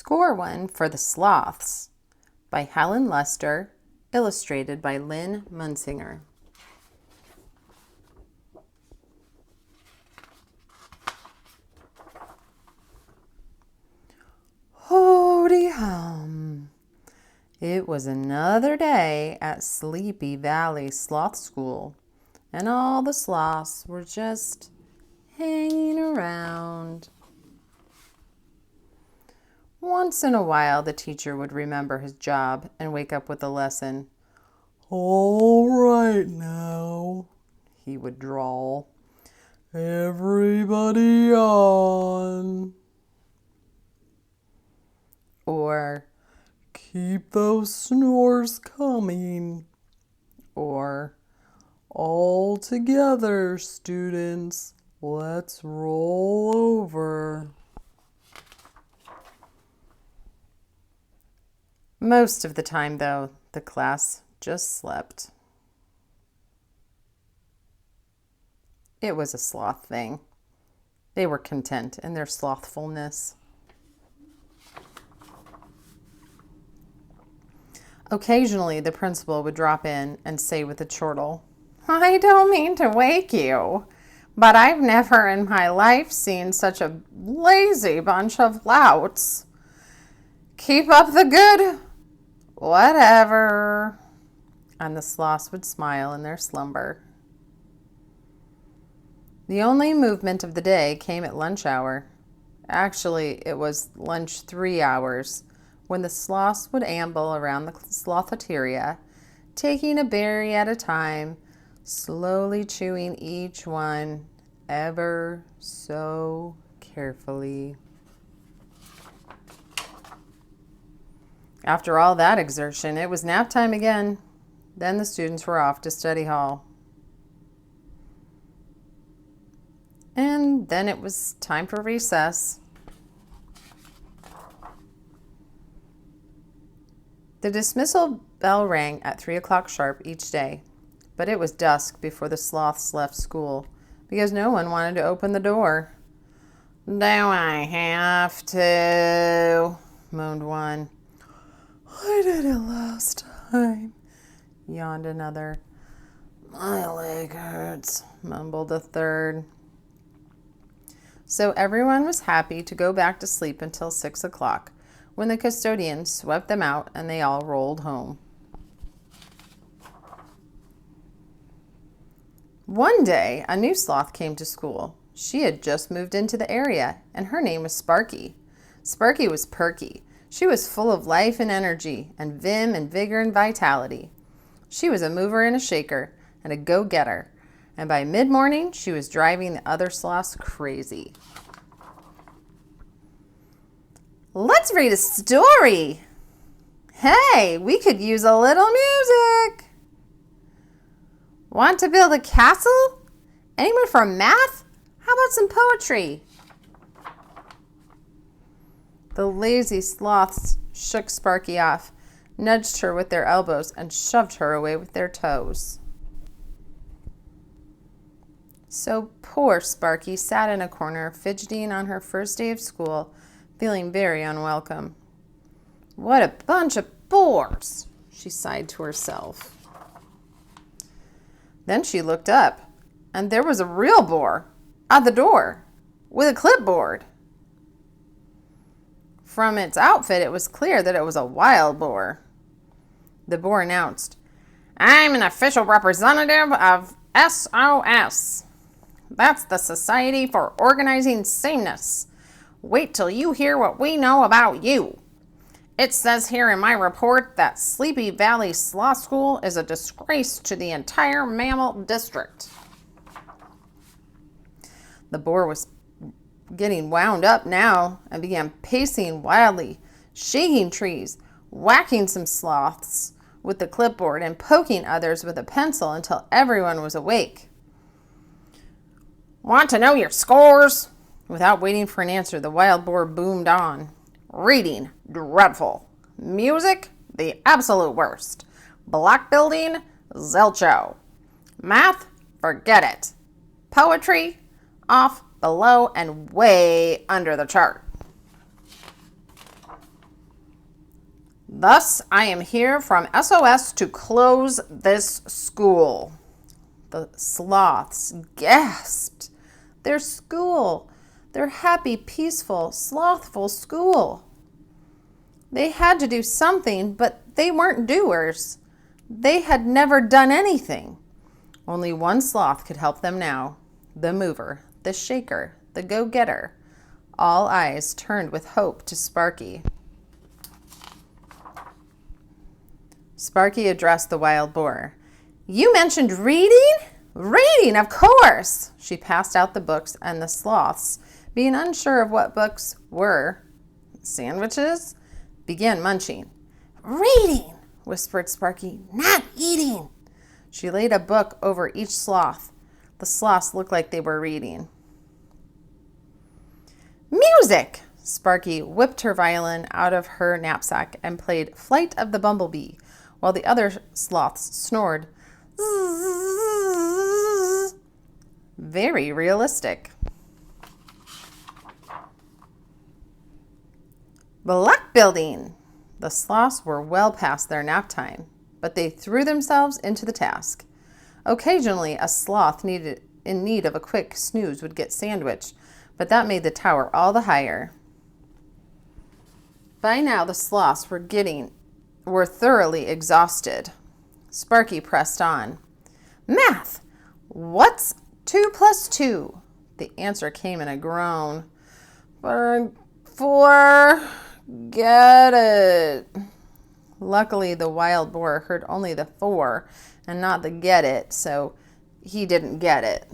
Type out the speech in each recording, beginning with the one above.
Score one for the Sloths by Helen Lester, illustrated by Lynn Munsinger. Howdy hum. It was another day at Sleepy Valley Sloth School, and all the sloths were just hanging around. Once in a while, the teacher would remember his job and wake up with a lesson. "All right now," he would drawl. "Everybody on." Or, "Keep those snores coming." Or, "All together, students, let's roll over." Most of the time, though, the class just slept. It was a sloth thing. They were content in their slothfulness. Occasionally, the principal would drop in and say with a chortle, "I don't mean to wake you, but I've never in my life seen such a lazy bunch of louts. Keep up the good whatever." And the sloths would smile in their slumber. The only movement of the day came at lunch hour. Actually, it was lunch 3 hours, when the sloths would amble around the slothateria, taking a berry at a time, slowly chewing each one ever so carefully. After all that exertion, it was nap time again. Then the students were off to study hall. And then it was time for recess. The dismissal bell rang at 3 o'clock sharp each day, but it was dusk before the sloths left school because no one wanted to open the door. "Do I have to?" moaned one. "I did it last time," yawned another. "My leg hurts," mumbled a third. So everyone was happy to go back to sleep until 6 o'clock, when the custodian swept them out and they all rolled home. One day, a new sloth came to school. She had just moved into the area, and her name was Sparky. Sparky was perky. She was full of life and energy, and vim and vigor and vitality. She was a mover and a shaker, and a go-getter, and by mid-morning, she was driving the other sloths crazy. "Let's read a story. Hey, we could use a little music. Want to build a castle? Anyone for math? How about some poetry?" The lazy sloths shook Sparky off, nudged her with their elbows, and shoved her away with their toes. So poor Sparky sat in a corner, fidgeting on her first day of school, feeling very unwelcome. "What a bunch of bores," she sighed to herself. Then she looked up, and there was a real boar at the door with a clipboard. From its outfit, it was clear that it was a wild boar. The boar announced, "I'm an official representative of SOS. That's the Society for Organizing Sameness. Wait till you hear what we know about you. It says here in my report that Sleepy Valley Sloth School is a disgrace to the entire mammal district." The boar was getting wound up now and began pacing wildly, shaking trees, whacking some sloths with the clipboard, and poking others with a pencil until everyone was awake. "Want to know your scores?" Without waiting for an answer, the wild boar boomed on. "Reading, dreadful. Music, the absolute worst. Block building, zilcho. Math, forget it. Poetry, off, below, and way under the chart." Thus, I am here from SOS to close this school. The sloths gasped. Their school, their happy, peaceful, slothful school. They had to do something, but they weren't doers. They had never done anything. Only one sloth could help them now. The mover, the shaker, the go-getter. All eyes turned with hope to Sparky. Sparky addressed the wild boar. You mentioned reading? Reading, of course! She passed out the books, and the sloths, being unsure of what books were, sandwiches, began munching. Reading, whispered Sparky, not eating. She laid a book over each sloth. The sloths looked like they were reading. Music! Sparky whipped her violin out of her knapsack and played Flight of the Bumblebee, while the other sloths snored. Very realistic. Block building! The sloths were well past their nap time, but they threw themselves into the task. Occasionally, a sloth in need of a quick snooze would get sandwiched, but that made the tower all the higher. By now, the sloths were thoroughly exhausted. Sparky pressed on. Math! What's 2 plus 2? The answer came in a groan. 4. Get it. Luckily, the wild boar heard only the 4 and not the get it, so he didn't get it.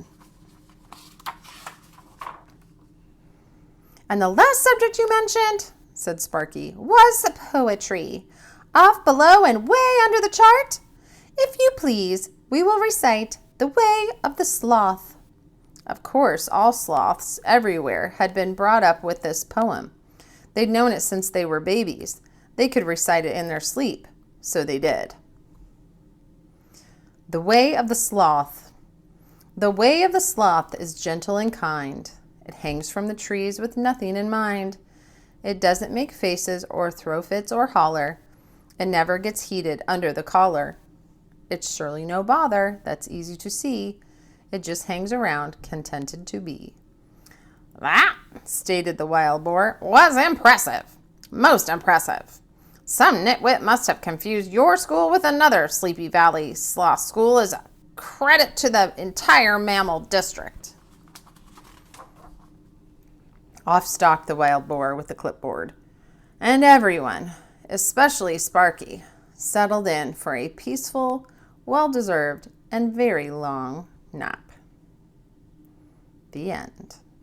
And the last subject you mentioned, said Sparky, was poetry. Off below and way under the chart? If you please, we will recite The Way of the Sloth. Of course, all sloths everywhere had been brought up with this poem. They'd known it since they were babies. They could recite it in their sleep, so they did. The Way of the Sloth. The way of the sloth is gentle and kind. It hangs from the trees with nothing in mind. It doesn't make faces or throw fits or holler. It never gets heated under the collar. It's surely no bother, that's easy to see. It just hangs around, contented to be. That, stated the wild boar, was impressive. Most impressive. Some nitwit must have confused your school with another Sleepy Valley sloth school as a credit to the entire mammal district. Off stalked the wild boar with the clipboard. And everyone, especially Sparky, settled in for a peaceful, well-deserved, and very long nap. The end.